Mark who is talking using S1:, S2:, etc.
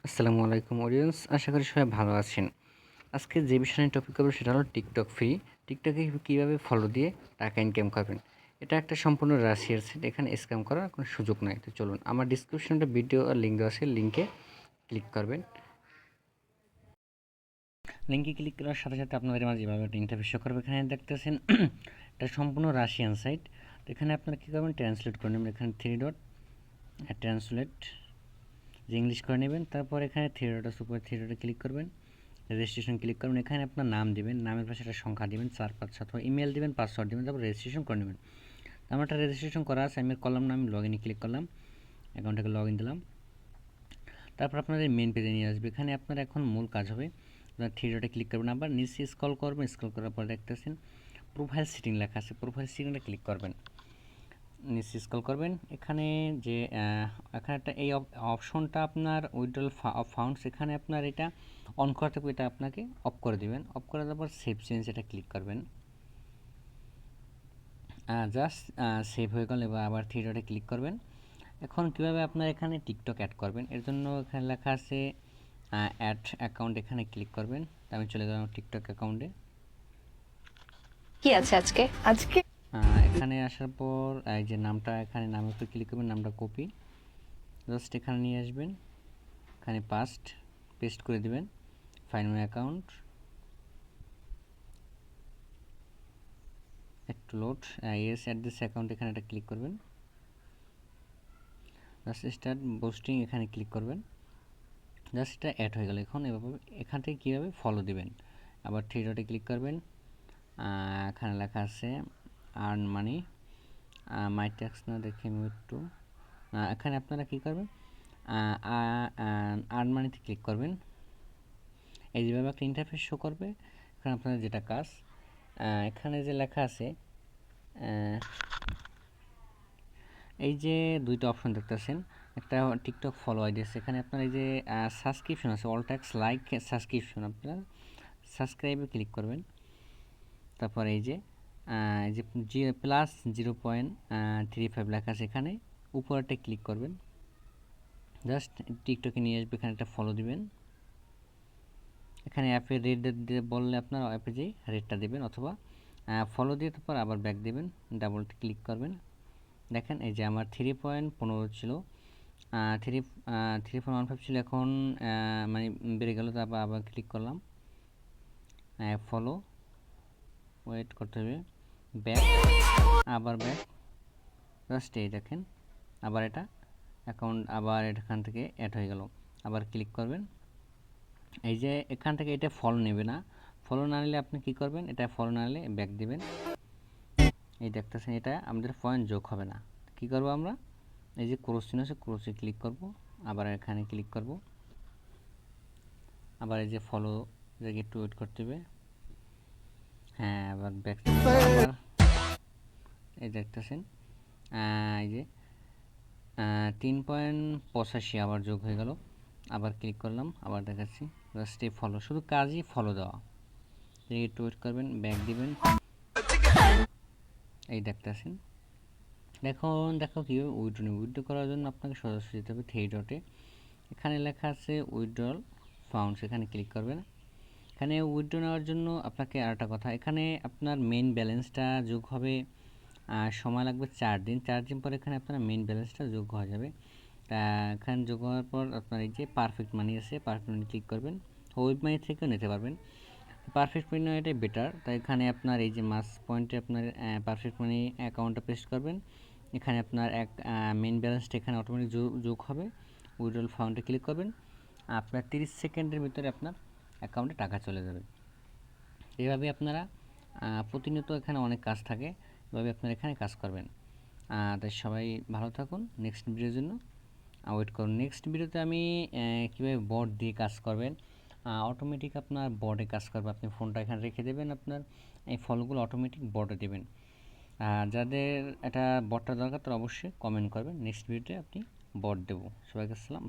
S1: আসসালামু আলাইকুম অডিয়েন্স, আশা করি সবাই ভালো আছেন। আজকে যে বিষয় নিয়ে টপিক করবো সেটা হলো টিকটক ফ্রি। টিকটকে কীভাবে ফলো দিয়ে টাকা ইনকাম করবেন। এটা একটা সম্পূর্ণ রাশিয়ার সেট, এখানে স্ক্যাম করার কোনো সুযোগ নাই। তো চলুন, আমার ডিসক্রিপশনে ভিডিও আর লিঙ্ক দেওয়া আছে, লিঙ্কে ক্লিক করবেন। লিঙ্কে ক্লিক করার সাথে সাথে আপনাদের মাঝে যেভাবে একটা ইন্টারভিউ শো করবে, এখানে দেখতেছেন এটা সম্পূর্ণ রাশিয়ান সাইট। তো এখানে আপনারা কী করবেন, ট্রান্সলেট করে নেবেন। এখানে 3 ডট ট্রান্সলেট যে ইংলিশ করে নেবেন। তারপর এখানে 3 ডট উপরে 3 ডটে ক্লিক করবেন, রেজিস্ট্রেশন ক্লিক করবেন। এখানে আপনার নাম দিবেন, নামের পাশে একটা সংখ্যা দিবেন 4 5 7, অথবা ইমেল দিবেন, পাসওয়ার্ড দিবেন, তারপর রেজিস্ট্রেশন করে নেবেন। আমার একটা রেজিস্ট্রেশন করা আছে, আমি করলাম না, আমি লগ ইনে ক্লিক করলাম, অ্যাকাউন্টটাকে লগ ইন দিলাম। তারপর আপনাদের মেন পেজে নিয়ে আসবে। এখানে আপনার এখন মূল কাজ হবে, আপনার 3 ডটে ক্লিক করবেন, আবার নিচে স্ক্রল করবেন। স্ক্রল করার পর দেখতেছেন প্রোফাইল সেটিং লেখা আছে, প্রোফাইল সেটিংটা ক্লিক করবেন, নিচে স্ক্রল করবেন। এখানে যে এখানে একটা এই অপশনটা আপনার উইথড্রল ফান্ডস, এখানে আপনার এটা অন করা থাকবে, এটা আপনাকে অফ করে দিবেন। অফ করে দেওয়ার পর সেভ চেঞ্জ এটা ক্লিক করবেন। জাস্ট সেভ হয়ে গেল। এবার আবার 3 ডটে ক্লিক করবেন। এখন কীভাবে আপনার এখানে টিকটক অ্যাড করবেন, এর জন্য এখানে লেখা আছে অ্যাড অ্যাকাউন্ট, এখানে ক্লিক করবেন। আমি চলে গেলাম টিকটক অ্যাকাউন্টে।
S2: কি আছে আজকে আজকে
S1: এখানে আসার পর এই যে নামটা, এখানে নামের উপর ক্লিক করবেন, নামটা কপি জাস্ট এখানে নিয়ে আসবেন, এখানে পেস্ট করে দিবেন। ফাইন্ড মাই অ্যাকাউন্ট, একটু load. Yes at this account, এখানে এটা ক্লিক করবেন। জাস্ট স্টার্ট বুস্টিং, এখানে ক্লিক করবেন। জাস্ট এটা অ্যাড হয়ে গেল। এখন এভাবে এখান থেকে কীভাবে ফলো দিবেন, আবার 3 ডটে ক্লিক করবেন। এখানে লেখা আছে আর্ন মানি, মাই ট্যাক্স না দেখে আমি একটু, এখানে আপনারা কী করবেন, আর্ন মানিতে ক্লিক করবেন। এই যেভাবে একটা ইন্টারফেস শো করবে। এখানে আপনাদের যেটা কাজ, এখানে যে লেখা আছে এই যে দুইটা অপশন দেখতেছেন, একটা টিকটক ফলো আইডি আছে, এখানে আপনার এই যে সাবস্ক্রিপশন আছে, অল ট্যাক্স লাইক সাবস্ক্রিপশন, আপনারা সাবস্ক্রাইবে ক্লিক করবেন। তারপর এই যে প্লাস 0.35 লেখা আছে, এখানে উপরটা ক্লিক করবেন। জাস্ট টিকটকে নিয়ে আসবে, এখানে একটা ফলো দিবেন। এখানে অ্যাপে রেট দিয়ে বললে আপনার অ্যাপে যেই রেটটা দেবেন, অথবা ফলো দিয়ে তারপর আবার ব্যাক দেবেন, ডাবল ক্লিক করবেন। দেখেন এই যে আমার 3.15 ছিল, 3.15 ছিল, এখন মানে বেড়ে গেল। তারপর আবার ক্লিক করলাম, ফলো, ওয়েট করতে হবে, ব্যাক, আবার ব্যাক। জাস্ট এই দেখেন আবার এটা অ্যাকাউন্ট আবার এখান থেকে অ্যাড হয়ে গেল। আবার ক্লিক করবেন। এই যে এখান থেকে এটা ফলো নেবে না, ফলো না নিলে আপনি কি করবেন, এটা ফলো না নিলে ব্যাক দিবেন। এই দেখতেছেন এটা আমাদের পয়েন্ট যোগ হবে না। কি করব আমরা, এই যে ক্রস চিহ্ন আছে, ক্রসে ক্লিক করব, আবার এখানে ক্লিক করব, আবার এই যে ফলো জায়গায় একটু ওয়েট করতে হবে। হ্যাঁ, আবার ব্যাক, আবার এই দেখতেছেন এই যে 3.85 আবার যোগ হয়ে গেল। আবার ক্লিক করলাম, আবার দেখাচ্ছি, জাস্ট এই ফলো, শুধু কাজই ফলো দেওয়া। একটু ওয়েট করবেন, ব্যাক দিবেন। এই দেখতেছেন, দেখো কীভাবে উইথড্র নেবে। উইথড্র করার জন্য আপনাকে সরাসরি যেতে হবে 3 ডটে, এখানে লেখা আছে উইথড্রল ফাউন্ডস, এখানে ক্লিক করবেন। এখানে উইথড্র নেওয়ার জন্য আপনাকে আরেকটা কথা, এখানে আপনার মেইন ব্যালেন্সটা যোগ হবে, সময় লাগবে 4 দিন। 4 দিন পর এখানে আপনার মেইন ব্যালেন্সটা যোগ হয়ে যাবে। এখানে যোগ হওয়ার পর আপনার এই যে পারফেক্ট মানি আছে, পারফেক্ট মানি ক্লিক করবেন। ওয়েব মানি থেকেও নিতে পারবেন, পারফেক্ট মানি এটাই বেটার। তাই এখানে আপনার এই যে মাস পয়েন্টে আপনার পারফেক্ট মানি অ্যাকাউন্টটা পেস্ট করবেন। এখানে আপনার মেইন ব্যালেন্সটা এখানে অটোমেটিক যোগ হবে। উইথড্রল ফাউন্ডে ক্লিক করবেন, আপনার 30 সেকেন্ডের ভিতরে আপনার অ্যাকাউন্টে টাকা চলে যাবে। এইভাবে আপনারা প্রতিনিয়ত, এখানে অনেক কাজ থাকে, এভাবে আপনারা এখানে কাজ করবেন। তাই সবাই ভালো থাকুন। নেক্সট ভিডিওর জন্য ওয়েট করুন। নেক্সট ভিডিওতে আমি কীভাবে বট দিয়ে কাজ করবেন, অটোমেটিক আপনার বটে কাজ করবে। আপনি ফোনটা এখানে রেখে দেবেন, আপনার এই ফলগুলো অটোমেটিক বটে দেবেন। যাদের এটা বটটা দরকার তারা অবশ্যই কমেন্ট করবেন, নেক্সট ভিডিওতে আপনি বট দেবো। সবাইকে আসসালাম।